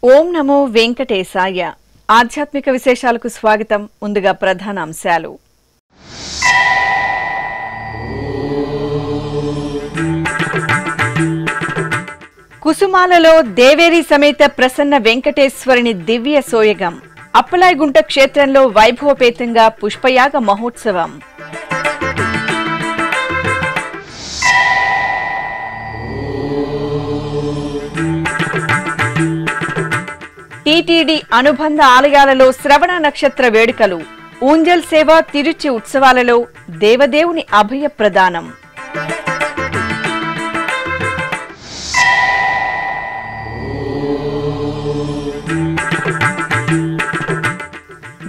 ఓం నమో వెంకటేశాయ. ఆధ్యాత్మిక విశేషాలకు స్వాగతం. ముందుగా ప్రధాన అంశాలు. కుసుమాలలో దేవేరి సమేత ప్రసన్న వెంకటేశ్వరుని దివ్య సోయగం. అప్పలాయగుంట క్షేత్రంలో వైభవపేతంగా పుష్పయాగ మహోత్సవం. టీటీడీ అనుబంధ ఆలయాలలో శ్రవణ నక్షత్ర వేడుకలు. ఊంజల్ సేవ, తిరుచి ఉత్సవాలలో దేవదేవుని అభయ ప్రదానం.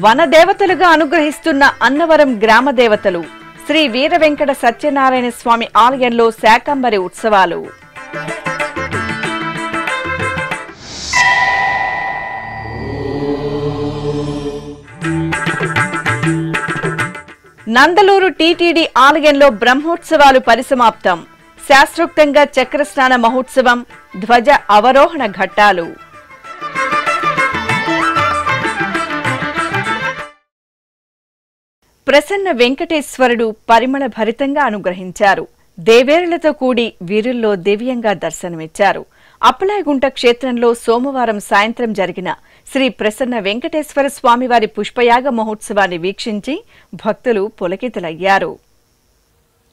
వనదేవతలుగా అనుగ్రహిస్తున్న అన్నవరం గ్రామ దేవతలు. శ్రీ వీర వెంకట సత్యనారాయణ స్వామి ఆలయంలో శాకంబరి ఉత్సవాలు. నందలూరు టీటీడీ ఆలయంలో బ్రహ్మోత్సవాలు పరిసమాప్తం. శాస్త్రోక్తంగా చక్రస్నాన మహోత్సవం, ధ్వజ అవరోహణ ఘట్టాలు. ప్రసన్న వెంకటేశ్వరుడు పరిమళ భరితంగా అనుగ్రహించారు. దేవేరులతో కూడి వీరుల్లో దివ్యంగా దర్శనమిచ్చారు. అప్పలాయగుంట క్షేత్రంలో సోమవారం సాయంత్రం జరిగిన శ్రీ ప్రసన్న వెంకటేశ్వర స్వామివారి పుష్పయాగ మహోత్సవాన్ని వీక్షించి భక్తులు పులకితులయ్యారు.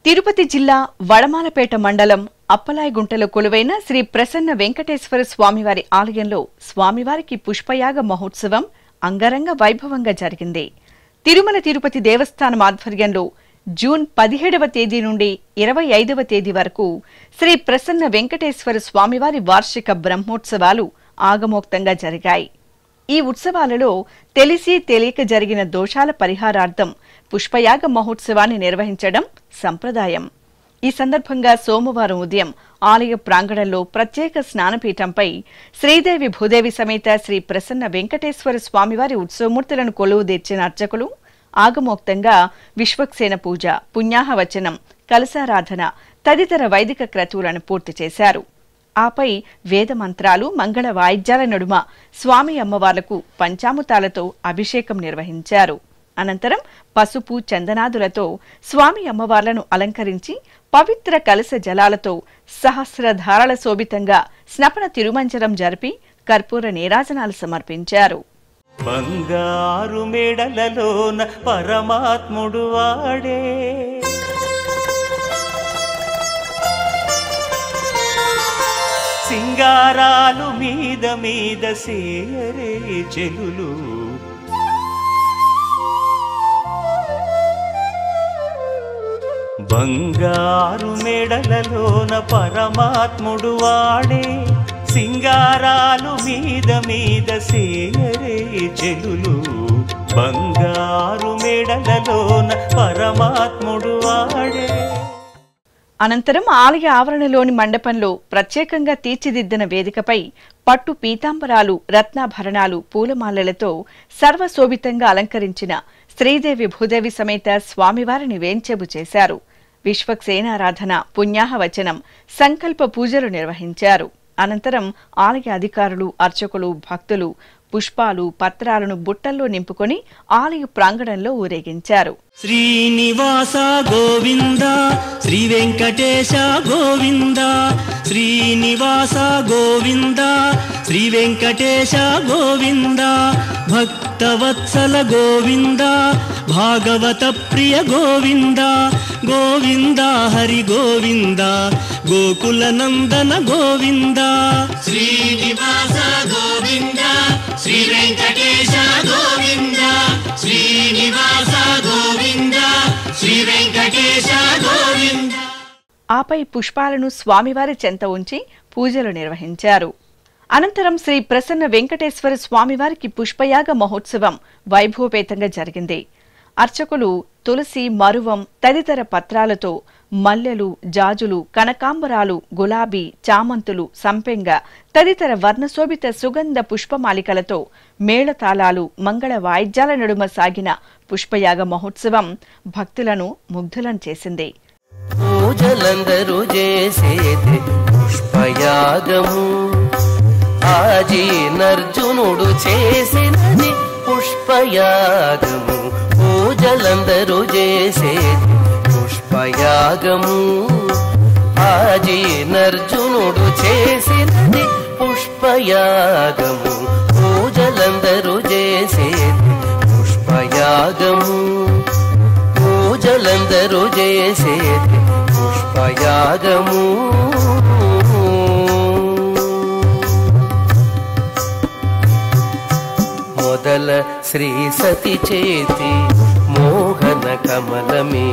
తిరుపతి జిల్లా వడమాలపేట మండలం అప్పలాయగుంటలో కొలువైన శ్రీ ప్రసన్న వెంకటేశ్వర స్వామివారి ఆలయంలో స్వామివారికి పుష్పయాగ మహోత్సవం అంగరంగ వైభవంగా జరిగింది. తిరుమల తిరుపతి దేవస్థానం ఆధ్వర్యంలో జూన్ 17వ తేదీ నుండి 25వ తేదీ వరకు శ్రీ ప్రసన్న వెంకటేశ్వర స్వామివారి వార్షిక బ్రహ్మోత్సవాలు ఆగమోక్తంగా జరిగాయి. ఈ ఉత్సవాలలో తెలిసి తెలియక జరిగిన దోషాల పరిహారార్థం పుష్పయాగ మహోత్సవాన్ని నిర్వహించడం సంప్రదాయం. ఈ సందర్భంగా సోమవారం ఉదయం ఆలయ ప్రాంగణంలో ప్రత్యేక స్నానపీఠంపై శ్రీదేవి భూదేవి సమేత శ్రీ ప్రసన్న వెంకటేశ్వర స్వామివారి ఉత్సవమూర్తులను కొలువుదీర్చిన అర్చకులు ఆగమోక్తంగా విశ్వక్సేన పూజ, పుణ్యాహవచనం, కలశారాధన తదితర వైదిక క్రతువులను పూర్తి చేశారు. ఆపై వేదమంత్రాలు, మంగళ వాయిద్యాల నడుమ స్వామి అమ్మవార్లకు పంచామృతాలతో అభిషేకం నిర్వహించారు. అనంతరం పసుపు, చందనాదులతో స్వామి అమ్మవార్లను అలంకరించి పవిత్ర కలశ జలాలతో సహస్రధారల శోభితంగా స్నపన తిరుమంజనం జరిపి కర్పూర నీరాజనాలు సమర్పించారు. బంగారు మెడలలోన పరమాత్ముడు వాడే, సింగారాలు మీద మీద సేయరే చెలులు, బంగారు మెడలలోన పరమాత్ముడు వాడే, సింగారాలు మీద మీద సేయరే చెలులు, బంగారు మెడలలోన పరమాత్ముడు వాడే. అనంతరం ఆలయ ఆవరణలోని మండపంలో ప్రత్యేకంగా తీర్చిదిద్దిన వేదికపై పట్టు పీతాంబరాలు, రత్నాభరణాలు, పూలమాలలతో సర్వశోభితంగా అలంకరించిన శ్రీదేవి భూదేవి సమేత స్వామివారిని వేంచేపు చేశారు. విశ్వక్సేనారాధన, పుణ్యాహవచనం, సంకల్ప పూజలు నిర్వహించారు. అనంతరం ఆలయ అధికారులు, అర్చకులు, భక్తులు పుష్పాలు, పత్రాలను బుట్టల్లో నింపుకొని ఆలయ ప్రాంగణంలో ఊరేగించారు. శ్రీనివాస గోవింద, శ్రీ వెంకటేశ గోవింద, శ్రీనివాస గోవింద, శ్రీ వెంకటేశ గోవింద, భక్తవత్సల గోవింద, భాగవత ప్రియ గోవింద, గోవింద హరి గోవింద, గోకుల నందన గోవింద. శ్రీనివాస గోవింద, శ్రీ వెంకటేశ గోవింద, శ్రీనివాస గోవింద, శ్రీ వెంకటేశ గోవింద. ఆపై పుష్పాలను స్వామివారి చెంత ఉంచి పూజలు నిర్వహించారు. అనంతరం శ్రీ ప్రసన్న వెంకటేశ్వర స్వామివారికి పుష్పయాగ మహోత్సవం వైభవపేతంగా జరిగింది. అర్చకులు తులసి, మరువం తదితర పత్రాలతో మల్లెలు, జాజులు, కనకాంబరాలు, గులాబీ, చామంతులు, సంపెంగ తదితర వర్ణశోభిత సుగంధ పుష్పమాలికలతో మేళతాళాలు, మంగళ వాయిద్యాల నడుమ సాగిన పుష్పయాగ మహోత్సవం భక్తులను ముగ్ధులను చేసింది. పూజలందరూ చేసేది పుష్పయాగము, ఆజీనర్జునుడు చేసినది పుష్పయాగము. పూజలందరూ చేసేది పుష్పయాగము, ఆజీనర్జునుడు చేసినది పుష్పయాగము. పూజలందరూ చేసేది పుష్పయాగము, పూజలందరూ చేసేది పుష్పయాగము. మొదల శ్రీ సతి చేతి మోహన కమలమే,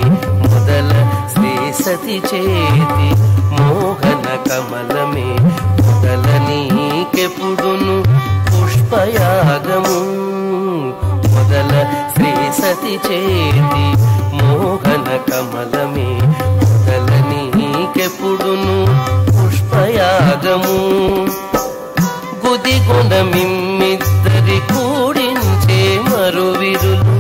మొదల శ్రీ సతి చేతి మోహన కమలమే, మొదల నీకెప్పుడును పుష్పయాగము. మొదల శ్రీ సతి చేతి మోహన కమలమే, మొదల నీకెప్పుడును పుష్పయాగము. గుదిగొన మిమ్మిద్దరి కూడించే మరువిరులు,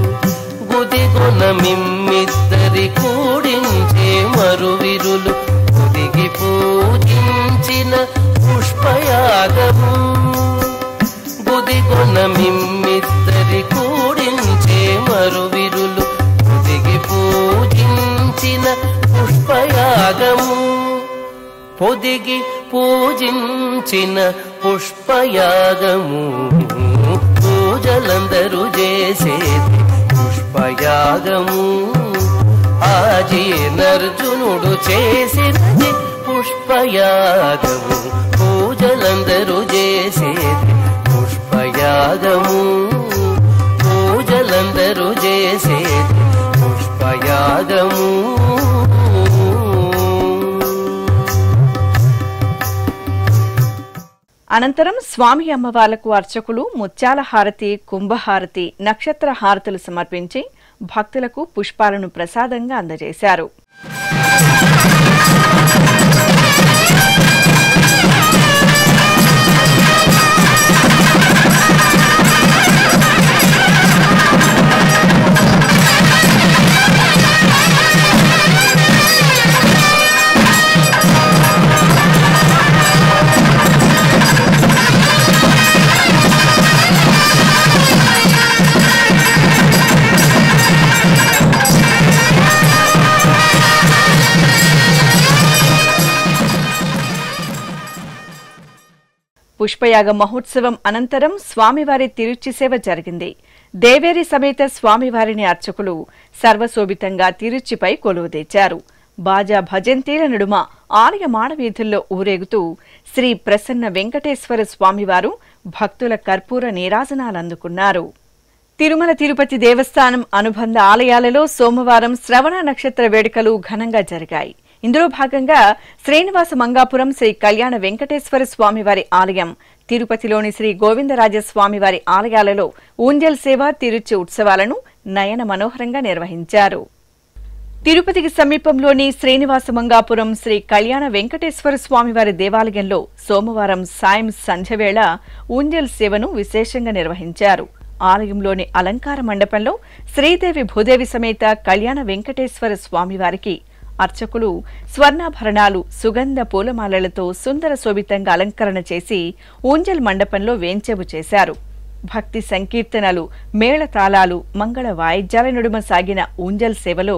గుదిగొన మిమ్మిద్దరి కూడించే మరువిరులు, గుదిగి పూజించిన పుష్పయాగము. గుదిగొన మిమ్మిద్దరి కూడించే మరువిరులు, గుదిగి పూజించిన పుష్పయాగము. పొదిగి పూజించిన పుష్పయాగము, పూజలందరూ చేసేది పుష్పయాగము. ఆజీనర్జునుడు చేసినది పుష్పయాగము, పూజలందరూ చేసేది పుష్పయాగము. పూజలందరూ చేసేది పుష్పయాగము. అనంతరం స్వామి అమ్మవార్లకు అర్చకులు ముత్యాల హారతి, కుంభహారతి, నక్షత్ర హారతులు సమర్పించి భక్తులకు పుష్పాలను ప్రసాదంగా అందజేశారు. పుష్పయాగ మహోత్సవం అనంతరం స్వామివారి తిరుచి సేవ జరిగింది. దేవేరి సమేత స్వామివారిని అర్చకులు సర్వశోభితంగా తిరుచిపై కొలువు తెచ్చారు. బాజా భజంతీల నడుమ ఆలయ మాడవీధుల్లో ఊరేగుతూ శ్రీ ప్రసన్న వెంకటేశ్వర స్వామివారు భక్తుల కర్పూర నీరాజనాలందుకున్నారు. తిరుమల తిరుపతి దేవస్థానం అనుబంధ ఆలయాలలో సోమవారం శ్రవణ నక్షత్ర వేడుకలు ఘనంగా జరిగాయి. ఇందులో భాగంగా శ్రీనివాస మంగాపురం శ్రీ కళ్యాణ వెంకటేశ్వర స్వామివారి ఆలయం, తిరుపతిలోని శ్రీ గోవిందరాజస్వామివారి ఆలయాలలో ఊంజల్ సేవ, తిరుచి ఉత్సవాలను నయన మనోహరంగా నిర్వహించారు. తిరుపతికి సమీపంలోని శ్రీనివాస మంగాపురం శ్రీ కళ్యాణ వెంకటేశ్వర స్వామివారి దేవాలయంలో సోమవారం సాయం సంధ్యవేళ ఊంజల్ సేవను విశేషంగా నిర్వహించారు. ఆలయంలోని అలంకార మండపంలో శ్రీదేవి భూదేవి సమేత కళ్యాణ వెంకటేశ్వర స్వామివారికి అర్చకులు స్వర్ణాభరణాలు, సుగంధ పూలమాలలతో సుందర శోభితంగా అలంకరణ చేసి ఊంజల్ మండపంలో వేంచేపు చేశారు. భక్తి సంకీర్తనలు, మేళతాళాలు, మంగళ వాయిద్యాల నడుమ సాగిన ఊంజల్ సేవలో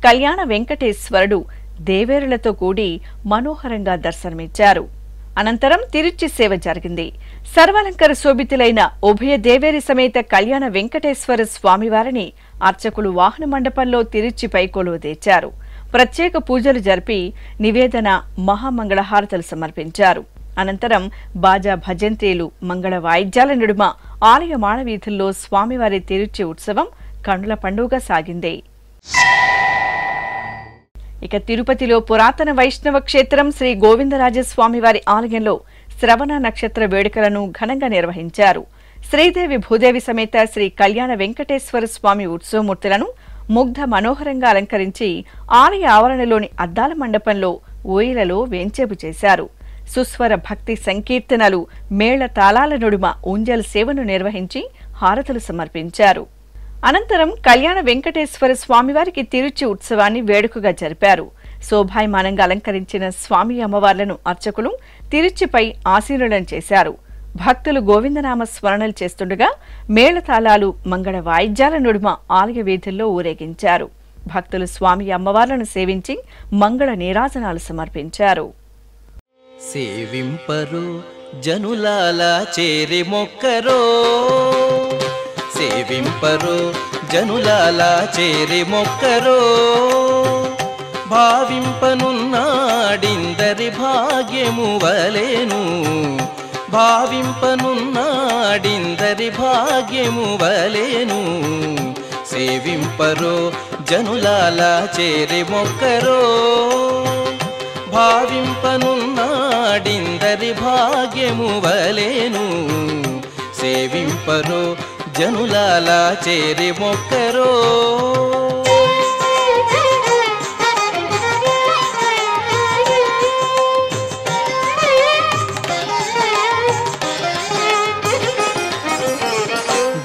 కళ్యాణ వెంకటేశ్వరుడు దేవేరులతో కూడి మనోహరంగా దర్శనమిచ్చారు. అనంతరం తిరుచి సేవ జరిగింది. సర్వాలంకర శోభితులైన ఉభయ దేవేరి సమేత కళ్యాణ వెంకటేశ్వర స్వామివారిని అర్చకులు వాహన మండపంలో తిరుచిపై కొలువు తెచ్చారు. ప్రత్యేక పూజలు జరిపి నివేదన, మహామంగళహారతలు సమర్పించారు. అనంతరం బాజా భజంత్రీలు, మంగళ వాయిద్యాల నడుమ ఆలయ మాడవీధుల్లో స్వామివారి తిరుచి ఉత్సవం కన్నుల పండుగ సాగింది. ఇక తిరుపతిలో పురాతన వైష్ణవ క్షేత్రం శ్రీ గోవిందరాజస్వామివారి ఆలయంలో శ్రవణ నక్షత్ర వేడుకలను ఘనంగా నిర్వహించారు. శ్రీదేవి భూదేవి సమేత శ్రీ కళ్యాణ వెంకటేశ్వర స్వామి ఉత్సవమూర్తులను ముగ్ధ మనోహరంగా అలంకరించి ఆలయ ఆవరణలోని అద్దాల మండపంలో ఊయలలో వేంచేపు చేశారు. సుస్వర భక్తి సంకీర్తనలు, మేళ తాళాల నడుమ ఊంజల్ సేవను నిర్వహించి హారతులు సమర్పించారు. అనంతరం కళ్యాణ వెంకటేశ్వర స్వామివారికి తిరుచి ఉత్సవాన్ని వేడుకగా జరిపారు. శోభాయమానంగా అలంకరించిన స్వామి అమ్మవార్లను అర్చకులు తిరుచిపై ఆసీనులను చేశారు. భక్తులు గోవిందనామ స్మరణలు చేస్తుండగా మేళతాళాలు, మంగళ వాయిద్యాల నడుమ ఆలయ వీధుల్లో ఊరేగించారు. భక్తులు స్వామి అమ్మవార్లను సేవించి మంగళ నీరాజనాలు సమర్పించారు. సేవింపరు జనులాల చేరి మొక్కరో, సేవింపరు జనులాల చేరి మొక్కరో, భావింపనున్నాడిందరి భాగ్యము వలెను, భావింపనున్నాడిందరి భాగ్యము వలెను. సేవింపరో జనులాల చేరి మొక్కరో, భావింపనున్నాడిందరి భాగ్యము వలెను. సేవింపరో జనులాల చేరి మొక్కరో.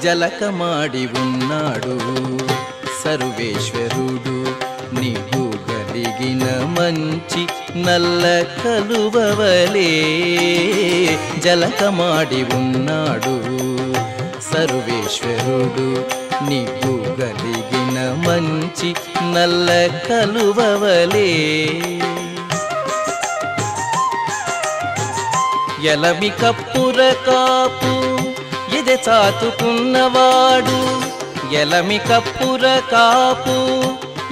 జలకమాడి ఉన్నాడు సర్వేశ్వరుడు, నీకు కలిగిన మంచి నల్ల కలువవలే. జలకమాడి ఉన్నాడు సర్వేశ్వరుడు, నీకు కలిగిన మంచి నల్ల కలువవలే. ఎలమి కప్పుర కాపు ఎదె చాతుకున్నవాడు, ఎలమి కప్పుర కాపు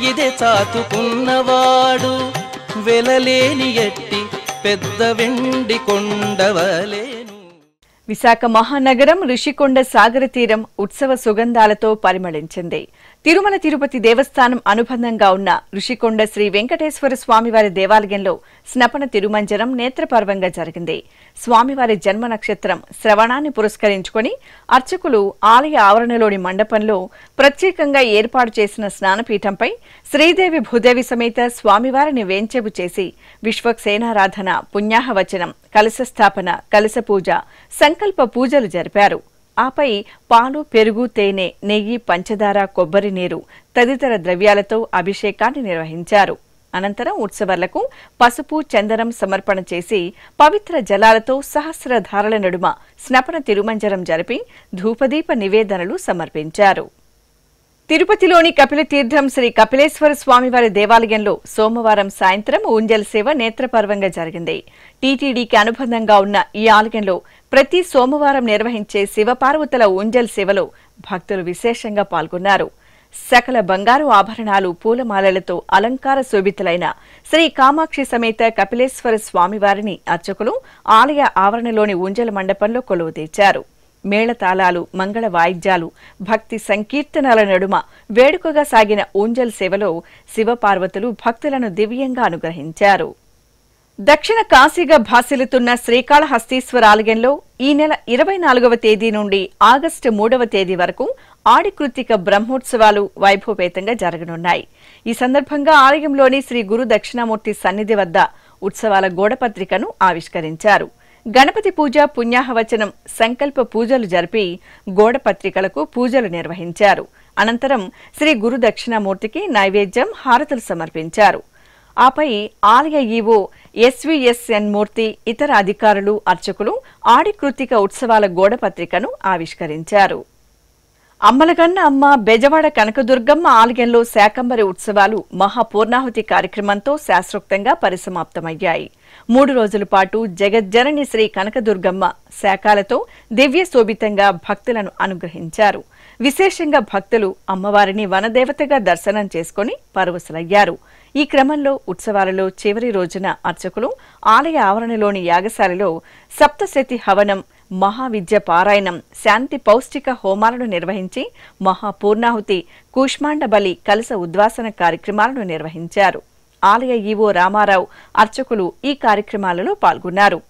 ఇదే చాతుకున్నవాడు, వెలలేని ఎట్టి పెద్ద వెండి కొండవలేను. విశాఖ మహానగరం ఋషికొండ సాగర తీరం ఉత్సవ సుగంధాలతో పరిమళించింది. తిరుమల తిరుపతి దేవస్థానం అనుబంధంగా ఉన్న ఋషికొండ శ్రీ వెంకటేశ్వర స్వామివారి దేవాలయంలో స్నపన తిరుమంజనం నేత్రపర్వంగా జరిగింది. స్వామివారి జన్మ నక్షత్రం శ్రవణాన్ని పురస్కరించుకుని అర్చకులు ఆలయ ఆవరణలోని మండపంలో ప్రత్యేకంగా ఏర్పాటు చేసిన స్నానపీఠంపై శ్రీదేవి భూదేవి సమేత స్వామివారిని వేంచేపు చేసి విశ్వక్సేనారాధన, పుణ్యాహవచనం, కలశ స్థాపన, కలశ పూజ, సంకల్ప పూజలు జరిపారు. ఆపై పాలు, పెరుగు, తేనె, నెయ్యి, పంచదార, కొబ్బరి నీరు తదితర ద్రవ్యాలతో అభిషేకాన్ని నిర్వహించారు. అనంతరం ఉత్సవాలకు పసుపు, చందనం సమర్పణ చేసి పవిత్ర జలాలతో సహస్రధారల నడుమ స్నపన తిరుమంజనం జరిపి ధూపదీప నివేదనలు సమర్పించారు. తిరుపతిలోని కపిలతీర్థం శ్రీ కపిలేశ్వర స్వామివారి దేవాలయంలో సోమవారం సాయంత్రం ఊంజల్ సేవ నేత్రపర్వంగా జరిగింది. టీటీడీకి అనుబంధంగా ఉన్న ఈ ఆలయంలో ప్రతి సోమవారం నిర్వహించే శివపార్వతుల ఊంజల్ సేవలో భక్తులు విశేషంగా పాల్గొన్నారు. సకల బంగారు ఆభరణాలు, పూలమాలలతో అలంకార శోభితులైన శ్రీ కామాక్షి సమేత కపిలేశ్వర స్వామివారిని అర్చకులు ఆలయ ఆవరణలోని ఊంజల మండపంలో కొలువుదీర్చారు. మేళతాళాలు, మంగళ వాయిద్యాలు, భక్తి సంకీర్తనల నడుమ వేడుకగా సాగిన ఊంజల్ సేవలో శివపార్వతులు భక్తులను దివ్యంగా అనుగ్రహించారు. దక్షిణ కాశీగా భాసిల్లుతున్న శ్రీకాళహస్తీశ్వర ఆలయంలో ఈ నెల 24వ తేదీ నుండి ఆగస్టు 3వ తేదీ వరకు ఆడి కృత్తిక బ్రహ్మోత్సవాలు వైభవపేతంగా జరగనున్నాయి. ఈ సందర్భంగా ఆలయంలోని శ్రీ గురు దక్షిణామూర్తి సన్నిధి వద్ద ఉత్సవాల గోడపత్రికను ఆవిష్కరించారు. గణపతి పూజ, పుణ్యాహవచనం, సంకల్ప పూజలు జరిపి గోడపత్రికలకు పూజలు నిర్వహించారు. అనంతరం శ్రీ గురు దక్షిణామూర్తికి నైవేద్యం, హారతులు సమర్పించారు. ఆపై ఆలయ ఈవో ఎస్వీఎస్ఎన్ మూర్తి, ఇతర అధికారులు, అర్చకులు ఆడి కృత్తిక ఉత్సవాల గోడపత్రికను ఆవిష్కరించారు. అమ్మలగన్న అమ్మ బెజవాడ కనకదుర్గమ్మ ఆలయంలో శాకంబరి ఉత్సవాలు మహాపూర్ణాహుతి కార్యక్రమంతో శాస్త్రోక్తంగా పరిసమాప్తమయ్యాయి. 3 రోజుల పాటు జగజ్జనని శ్రీ కనకదుర్గమ్మ శాఖలతో దివ్య శోభితంగా భక్తులను అనుగ్రహించారు. విశేషంగా భక్తులు అమ్మవారిని వనదేవతగా దర్శనం చేసుకుని పరవశులయ్యారు. ఈ క్రమంలో ఉత్సవాలలో చివరి రోజున అర్చకులు ఆలయ ఆవరణలోని యాగశాలలో సప్తశతి హవనం, మహావిద్య పారాయణం, శాంతి పౌష్టిక హోమాలను నిర్వహించి మహాపూర్ణాహుతి, కూష్మాండ బలి, కలశ ఉద్వాసన కార్యక్రమాలను నిర్వహించారు. ఆలయ ఈవో రామారావు, అర్చకులు ఈ కార్యక్రమాలలో పాల్గొన్నారు.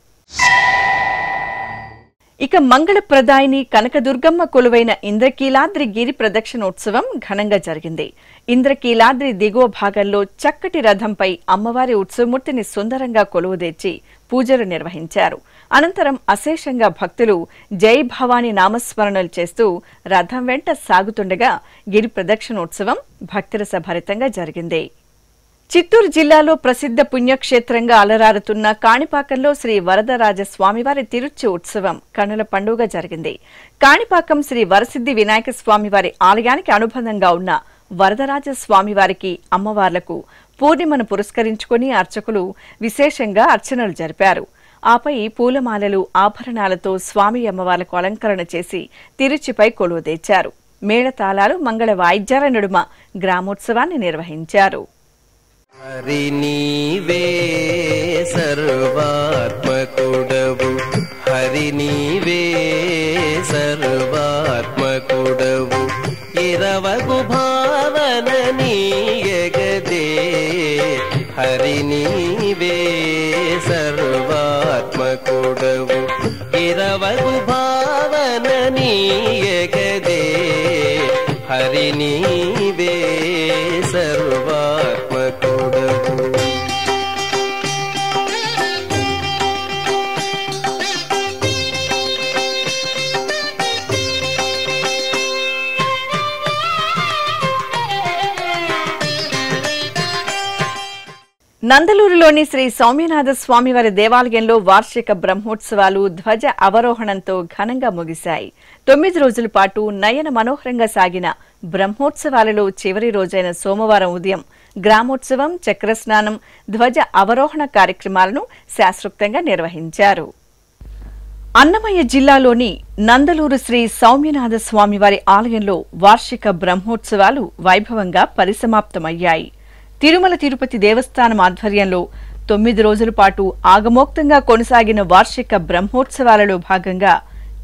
ఇక మంగళప్రదాయిని కనకదుర్గమ్మ కొలువైన ఇంద్రకీలాద్రి గిరి ప్రదక్షిణోత్సవం ఘనంగా జరిగింది. ఇంద్రకీలాద్రి దిగువ భాగంలో చక్కటి రథంపై అమ్మవారి ఉత్సవమూర్తిని సుందరంగా కొలువుదీర్చి పూజలు నిర్వహించారు. అనంతరం అశేషంగా భక్తులు జై భవానీ నామస్మరణలు చేస్తూ రథం వెంట సాగుతుండగా గిరి ప్రదక్షిణోత్సవం భక్తిరస భరితంగా జరిగింది. చిత్తూరు జిల్లాలో ప్రసిద్ధ పుణ్యక్షేత్రంగా అలరారుతున్న కాణిపాకంలో శ్రీ వరదరాజ స్వామివారి తిరుచి ఉత్సవం కన్నుల పండుగ జరిగింది. కాణిపాకం శ్రీ వరసిద్ధి వినాయక స్వామివారి ఆలయానికి అనుబంధంగా ఉన్న వరదరాజ స్వామివారికి అమ్మవార్లకు పూర్ణిమను పురస్కరించుకుని అర్చకులు విశేషంగా అర్చనలు జరిపారు. ఆపై పూలమాలలు ఆభరణాలతో స్వామి అమ్మవార్లకు అలంకరణ చేసి తిరుచిపై కొలువుదీర్చారు. మేళతాళాలు మంగళ వాయిద్యాల నడుమ గ్రామోత్సవాన్ని నిర్వహించారు. హరి నీవే సర్వాత్మకుడవు, హరి నీవే సర్వాత్మకుడవు, ఇరవగు భావన నీయగదే, హరి నీవే సర్వాత్మకుడవు, ఇరవగు భావన నీయగదే, హరి నీవే సర్వాత్మకుడవు. నందలూరులోని శ్రీ సౌమ్యనాథ స్వామివారి దేవాలయంలో వార్షిక బ్రహ్మోత్సవాలు ధ్వజ అవరోహణంతో ఘనంగా ముగిశాయి. 9 రోజుల పాటు నయన మనోహరంగా సాగిన బ్రహ్మోత్సవాలలో చివరి రోజైన సోమవారం ఉదయం గ్రామోత్సవం, చక్రస్నానం, ధ్వజ అవరోహణ కార్యక్రమాలను శాస్త్రోక్తంగా నిర్వహించారు. అన్నమయ్య జిల్లాలోని నందలూరు శ్రీ సౌమ్యనాథ స్వామివారి ఆలయంలో వార్షిక బ్రహ్మోత్సవాలు వైభవంగా పరిసమాప్తమయ్యాయి. తిరుమల తిరుపతి దేవస్థానం ఆధ్వర్యంలో 9 రోజుల పాటు ఆగమోక్తంగా కొనసాగిన వార్షిక బ్రహ్మోత్సవాలలో భాగంగా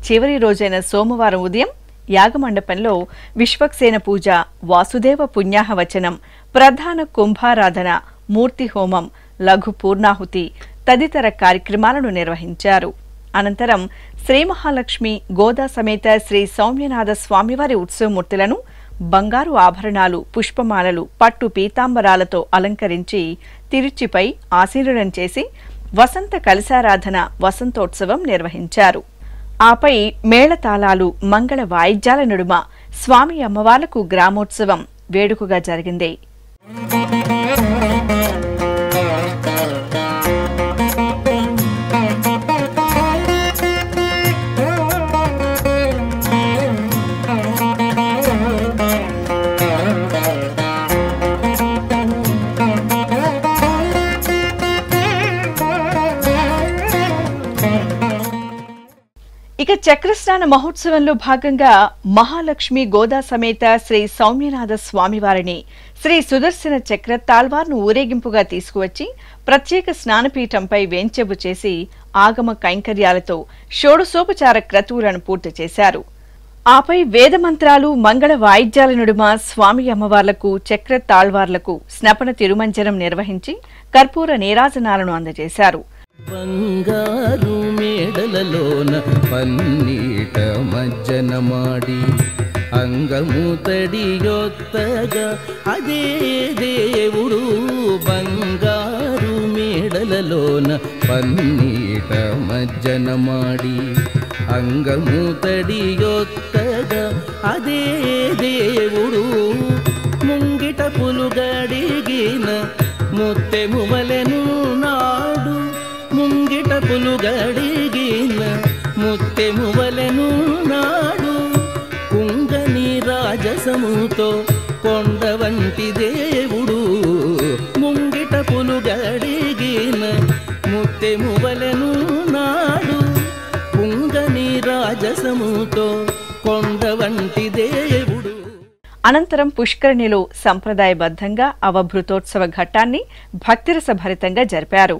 చివరి రోజైన సోమవారం ఉదయం యాగమండపంలో విశ్వక్సేన పూజ, వాసుదేవ పుణ్యాహవచనం, ప్రధాన కుంభారాధన, మూర్తి హోమం, లఘు పూర్ణాహుతి తదితర కార్యక్రమాలను నిర్వహించారు. అనంతరం శ్రీ మహాలక్ష్మి గోదా సమేత శ్రీ సౌమ్యనాథ స్వామివారి ఉత్సవమూర్తులను బంగారు ఆభరణాలు, పుష్పమాలలు, పట్టు పీతాంబరాలతో అలంకరించి తిరుచిపై ఆసీనులను చేసి వసంత కలశారాధన, వసంతోత్సవం నిర్వహించారు. ఆపై మేళతాళాలు, మంగళ వాయిద్యాల నడుమ స్వామి అమ్మవార్లకు గ్రామోత్సవం వేడుకగా జరిగింది. ఇక చక్రస్నాన మహోత్సవంలో భాగంగా మహాలక్ష్మి గోదా సమేత శ్రీ సౌమ్యనాథ స్వామివారిని శ్రీ సుదర్శన చక్ర తాళ్వార్ను ఊరేగింపుగా తీసుకువచ్చి ప్రత్యేక స్నానపీఠంపై వేంచెబు చేసి ఆగమ కైంకర్యాలతో షోడశోపచార క్రతువులను పూర్తి చేశారు. ఆపై వేదమంత్రాలు, మంగళ వాయిద్యాల నడుమ స్వామి అమ్మవార్లకు, చక్ర తాళ్వార్లకు స్నపన తిరుమంజనం నిర్వహించి కర్పూర నీరాజనాలను అందజేశారు. బంగారు మేడలలోన పన్నీట మజ్జన మాడి అంగము తడియొత్తగా అదే దేవుడు, బంగారు మేడలలోన పన్నీట మజ్జన మాడి అంగము తడియొత్తగా అదే దేవుడు, ముంగిట పులుగడిగిన ముత్తెమువలెను నాడు, ముంగిట పులుగడిగిన ముత్తెమువలెను నాడు, కుంగని రాజసముతో కొండ వంటి దేవుడు, ముంగిట పులుగడిగిన ముత్తెమువలెను నాడు, కుంగని రాజసముతో కొండ వంటి దేవుడు. అనంతరం పుష్కరిణిలో సంప్రదాయబద్ధంగా అవభృతోత్సవ ఘట్టాన్ని భక్తిరస భరితంగా జరిపారు.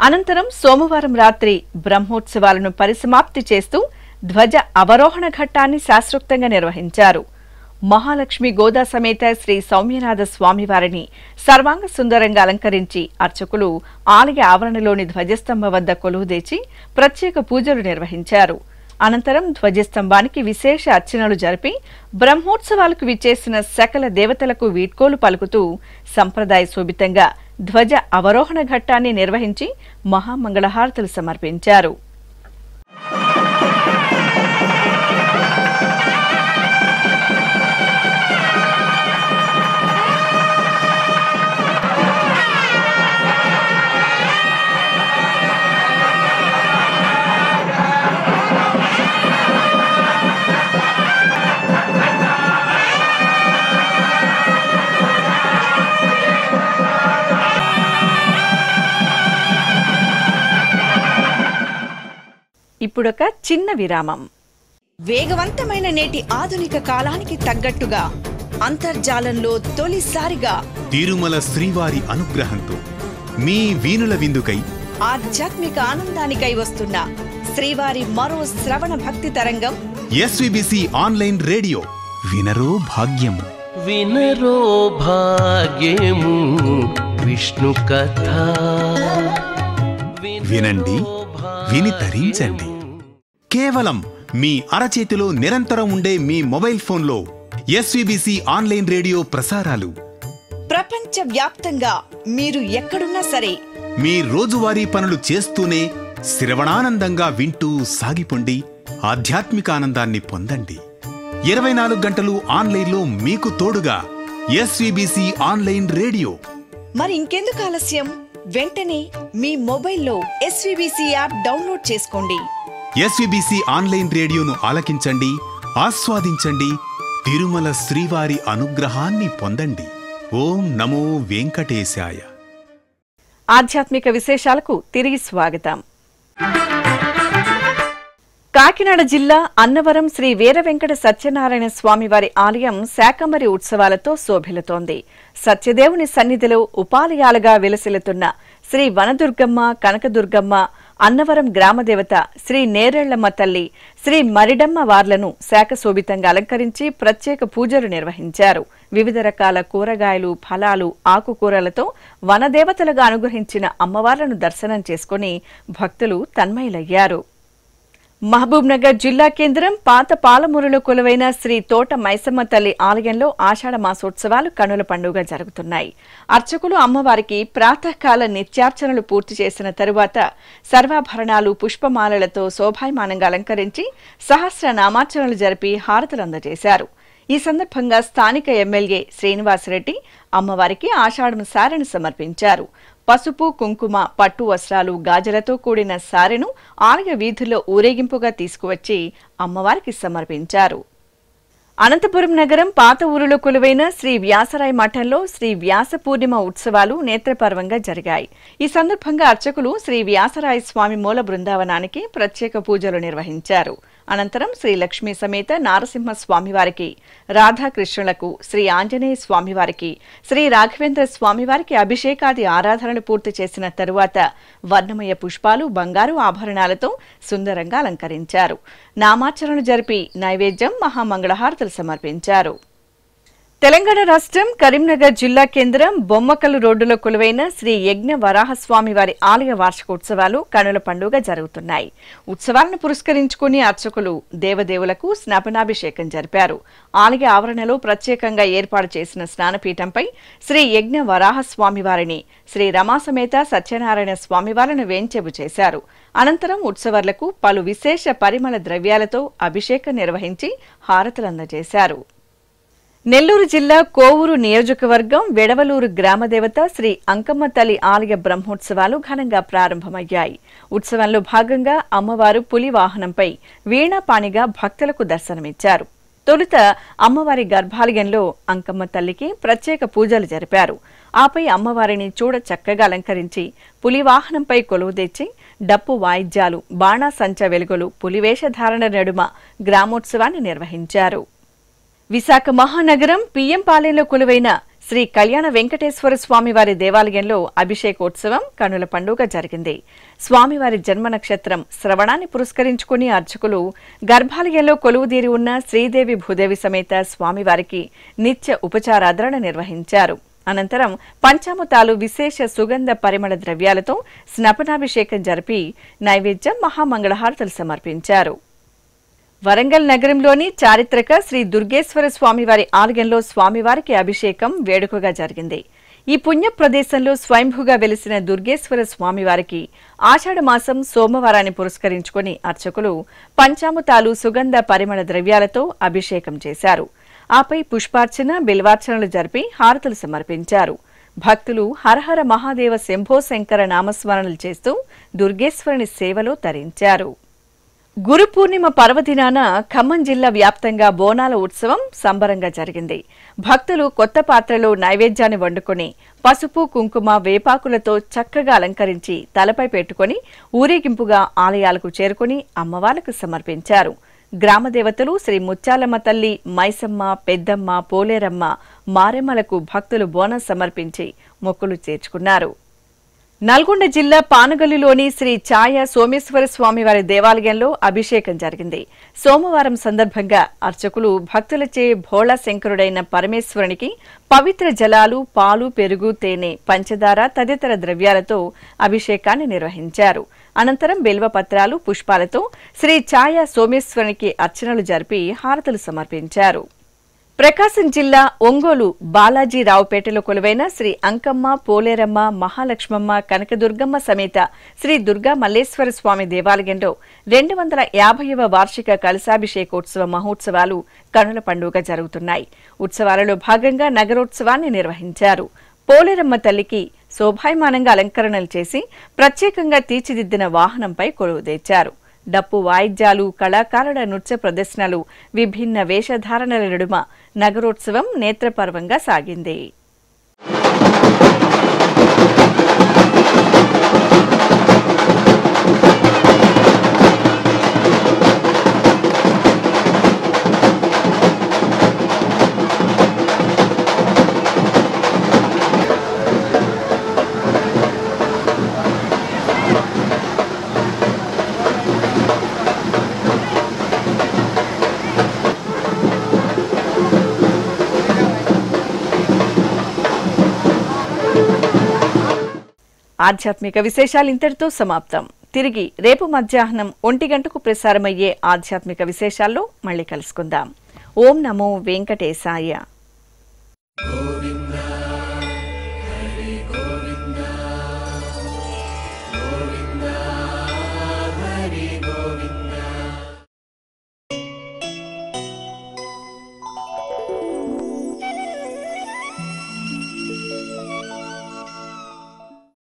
అనంతరం సోమవారం రాత్రి బ్రహ్మోత్సవాలను పరిసమాప్తి చేస్తూ ధ్వజ అవరోహణ ఘట్టాన్ని శాస్త్రోక్తంగా నిర్వహించారు. మహాలక్ష్మి గోదా సమేత శ్రీ సౌమ్యనాథ స్వామివారిని సర్వాంగ సుందరంగా అలంకరించి అర్చకులు ఆలయ ఆవరణలోని ధ్వజస్తంభం వద్ద కొలువుదీచి ప్రత్యేక పూజలు నిర్వహించారు. అనంతరం ధ్వజస్తంభానికి విశేష అర్చనలు జరిపి బ్రహ్మోత్సవాలకు విచ్చేసిన సకల దేవతలకు వీడ్కోలు పలుకుతూ సంప్రదాయ శోభితంగా ధ్వజ అవరోహణ ఘట్టాన్ని నిర్వహించి మహామంగళహారతులు సమర్పించారు. ఇప్పుడొక చిన్న విరామం. వేగవంతమైన నేటి ఆధునిక కాలానికి తగ్గట్టుగా అంతర్జాలంలో తొలిసారిగా తిరుమల శ్రీవారి అనుగ్రహంతో మీ వీనుల విందుకై ఆధ్యాత్మిక ఆనందానికై వస్తున్న శ్రీవారి మరో శ్రవణ భక్తి తరంగం ఎస్విబిసి ఆన్లైన్ రేడియో. వినరో భాగ్యము, వినరో భాగ్యము విష్ణు కథ. వినండి, విని తరించండి. కేవలం మీ అరచేతిలో నిరంతరం ఉండే మీ మొబైల్ ఫోన్లో ఎస్విబిసి ఆన్లైన్ రేడియో ప్రసారాలు ప్రపంచ వ్యాప్తంగా మీరు ఎక్కడున్నా సరే మీ రోజువారీ పనులు చేస్తూనే శ్రవణానందంగా వింటూ సాగిపోండి. ఆధ్యాత్మిక ఆనందాన్ని పొందండి. 24 గంటలు ఆన్లైన్లో మీకు తోడుగా ఎస్విబిసి ఆన్లైన్ రేడియో. మరి ఇంకెందుకు ఆలస్యం? వెంటనే మీ మొబైల్లో ఎస్విబిసి యాప్ డౌన్లోడ్ చేసుకోండి. ఎస్విబిసి ఆన్లైన్ రేడియోను ఆలకించండి, ఆస్వాదించండి. తిరుమల శ్రీవారి అనుగ్రహాన్ని పొందండి. ఓం నమో వెంకటేశాయ. ఆధ్యాత్మిక విశేషాలకు తిరిగి స్వాగతం. కాకినాడ జిల్లా అన్నవరం శ్రీ వీర వెంకట సత్యనారాయణ స్వామివారి ఆలయం శాకంబరి ఉత్సవాలతో శోభిల్లుతోంది. సత్యదేవుని సన్నిధిలో ఉపాలయాలుగా విలసిల్లుతున్న శ్రీ వనదుర్గమ్మ, కనకదుర్గమ్మ, అన్నవరం గ్రామదేవత శ్రీ నేరేళ్లమ్మ తల్లి, శ్రీ మరిడమ్మ వార్లను శాఖశోభితంగా అలంకరించి ప్రత్యేక పూజలు నిర్వహించారు. వివిధ రకాల కూరగాయలు, ఫలాలు, ఆకుకూరలతో వనదేవతలుగా అనుగ్రహించిన అమ్మవార్లను దర్శనం చేసుకుని భక్తులు తన్మయులయ్యారు. మహబూబ్ నగర్ జిల్లా కేంద్రం పాత పాలమూరులో కొలువైన శ్రీ తోట మైసమ్మ తల్లి ఆలయంలో ఆషాఢ మాసోత్సవాలు కనుల పండుగ జరుగుతున్నాయి. అర్చకులు అమ్మవారికి ప్రాతకాల నిత్యార్చనలు పూర్తి చేసిన తరువాత సర్వాభరణాలు, పుష్పమాలలతో శోభాయమానంగా అలంకరించి సహస్ర నామార్చనలు జరిపి హారతులు అందజేశారు. ఈ సందర్భంగా స్థానిక ఎమ్మెల్యే శ్రీనివాసరెడ్డి అమ్మవారికి ఆషాఢం సారెను సమర్పించారు. పసుపు, కుంకుమ, పట్టు వస్త్రాలు, గాజలతో కూడిన సారెను ఆలయ వీధుల్లో ఊరేగింపుగా తీసుకువచ్చి అమ్మవారికి సమర్పించారు. అనంతపురం నగరం పాత ఊరులో కొలువైన శ్రీ వ్యాసరాయ మఠంలో శ్రీ వ్యాస పూర్ణిమ ఉత్సవాలు నేత్రపర్వంగా జరిగాయి. ఈ సందర్భంగా అర్చకులు శ్రీ వ్యాసరాయ స్వామి మూల బృందావనానికి ప్రత్యేక పూజలు నిర్వహించారు. అనంతరం శ్రీ లక్ష్మీ సమేత నారసింహ స్వామివారికి, రాధాకృష్ణులకు, శ్రీ ఆంజనేయ స్వామివారికి, శ్రీ రాఘవేంద్ర స్వామివారికి అభిషేకాది ఆరాధనలు పూర్తి చేసిన తరువాత వర్ణమయ పుష్పాలు, బంగారు ఆభరణాలతో సుందరంగా అలంకరించారు. నామాచరణలు జరిపి నైవేద్యం, మహామంగళహారతులు సమర్పించారు. తెలంగాణ రాష్ట్రం కరీంనగర్ జిల్లా కేంద్రం బొమ్మకల్లు రోడ్డులో కొలువైన శ్రీ యజ్ఞ వరాహస్వామి వారి ఆలయ వార్షికోత్సవాలు కనుల పండుగ జరుగుతున్నాయి. ఉత్సవాలను పురస్కరించుకుని అర్చకులు దేవదేవులకు స్నాపనాభిషేకం జరిపారు. ఆలయ ఆవరణలో ప్రత్యేకంగా ఏర్పాటు చేసిన స్నానపీఠంపై శ్రీ యజ్ఞ వరాహస్వామి వారిని, శ్రీ రమాసమేత సత్యనారాయణ స్వామివారిని వేంచెబు చేశారు. అనంతరం ఉత్సవాలకు పలు విశేష పరిమళ ద్రవ్యాలతో అభిషేకం నిర్వహించి హారతులు అందజేశారు. నెల్లూరు జిల్లా కోవూరు నియోజకవర్గం వెడవలూరు గ్రామదేవత శ్రీ అంకమ్మ తల్లి ఆలయ బ్రహ్మోత్సవాలు ఘనంగా ప్రారంభమయ్యాయి. ఉత్సవంలో భాగంగా అమ్మవారు పులి వాహనంపై వీణాపాణిగా భక్తులకు దర్శనమిచ్చారు. తొలుత అమ్మవారి గర్భాలయంలో అంకమ్మ తల్లికి ప్రత్యేక పూజలు జరిపారు. ఆపై అమ్మవారిని చూడ చక్కగా అలంకరించి పులి వాహనంపై కొలువు తెచ్చి డప్పు వాయిద్యాలు, బాణాసంచ వెలుగులు, పులివేషధారణ నడుమ గ్రామోత్సవాన్ని నిర్వహించారు. విశాఖ మహానగరం పిఎం పాలెంలో కొలువైన శ్రీ కళ్యాణ వెంకటేశ్వర స్వామివారి దేవాలయంలో అభిషేకోత్సవం కనుల పండుగ జరిగింది. స్వామివారి జన్మ నక్షత్రం శ్రవణాన్ని పురస్కరించుకుని అర్చకులు గర్భాలయంలో కొలువుదీరి ఉన్న శ్రీదేవి భూదేవి సమేత స్వామివారికి నిత్య ఉపచారాధరణ నిర్వహించారు. అనంతరం పంచామృతాలు విశేష సుగంధ పరిమళ ద్రవ్యాలతో స్నపనాభిషేకం జరిపి నైవేద్యం మహామంగళహారతులు సమర్పించారు. వరంగల్ నగరంలోని చారిత్రక శ్రీ దుర్గేశ్వర స్వామివారి ఆలయంలో స్వామివారికి అభిషేకం వేడుకగా జరిగింది. ఈ పుణ్య ప్రదేశంలో స్వయంభూగా వెలిసిన దుర్గేశ్వర స్వామివారికి ఆషాఢమాసం సోమవారాన్ని పురస్కరించుకుని అర్చకులు పంచామృతాలు సుగంధ పరిమళ ద్రవ్యాలతో అభిషేకం చేశారు. ఆపై పుష్పార్చన బిల్వార్చనలు జరిపి హారతులు సమర్పించారు. భక్తులు హరహర మహాదేవ శంభో శంకర నామస్మరణలు చేస్తూ దుర్గేశ్వరుని సేవలో తరించారు. గురు పూర్ణిమ పర్వదినాన ఖమ్మం జిల్లా వ్యాప్తంగా బోనాల ఉత్సవం సంబరంగా జరిగింది. భక్తులు కొత్త పాత్రలో నైవేద్యాన్ని వండుకొని పసుపు కుంకుమ వేపాకులతో చక్కగా అలంకరించి తలపై పెట్టుకుని ఊరేగింపుగా ఆలయాలకు చేరుకుని అమ్మవార్లకు సమర్పించారు. గ్రామ దేవతలు శ్రీ ముత్యాలమ్మ తల్లి, మైసమ్మ, పెద్దమ్మ, పోలేరమ్మ, మారెమ్మలకు భక్తులు బోనం సమర్పించి మొక్కులు చేర్చుకున్నారు. నల్గొండ జిల్లా పానగల్లులోని శ్రీ ఛాయ సోమేశ్వర స్వామివారి దేవాలయంలో అభిషేకం జరిగింది. సోమవారం సందర్భంగా అర్చకులు భక్తులచే భోళా శంకరుడైన పరమేశ్వరునికి పవిత్ర జలాలు, పాలు, పెరుగు, తేనె, పంచదార తదితర ద్రవ్యాలతో అభిషేకాన్ని నిర్వహించారు. అనంతరం బిల్వపత్రాలు, పుష్పాలతో శ్రీ ఛాయ సోమేశ్వరునికి అర్చనలు జరిపి హారతులు సమర్పించారు. ప్రకాశం జిల్లా ఒంగోలు బాలాజీరావుపేటలో కొలువైన శ్రీ అంకమ్మ, పోలేరమ్మ, మహాలక్ష్మమ్మ, కనకదుర్గమ్మ సమేత శ్రీ దుర్గా మల్లేశ్వర స్వామి దేవాలయంలో 250వ వార్షిక కలశాభిషేకోత్సవ మహోత్సవాలు కనుల పండుగ జరుగుతున్నాయి. ఉత్సవాలలో భాగంగా నగరోత్సవాన్ని నిర్వహించారు. పోలేరమ్మ తల్లికి శోభాయమానంగా అలంకరణలు చేసి ప్రత్యేకంగా తీర్చిదిద్దిన వాహనంపై కొలువుదీర్చారు. డప్పు వాయిద్యాలు, కళాకారుల నృత్య ప్రదర్శనలు, విభిన్న వేషధారణల నడుమ నగరోత్సవం నేత్రపర్వంగా సాగింది. ఆధ్యాత్మిక విశేషాలు ఇంతటితో సమాప్తం. తిరిగి రేపు మధ్యాహ్నం 1 గంటకు ప్రసారమయ్యే ఆధ్యాత్మిక విశేషాల్లో మళ్ళీ కలుసుకుందాం. ఓం నమో వెంకటేశాయ.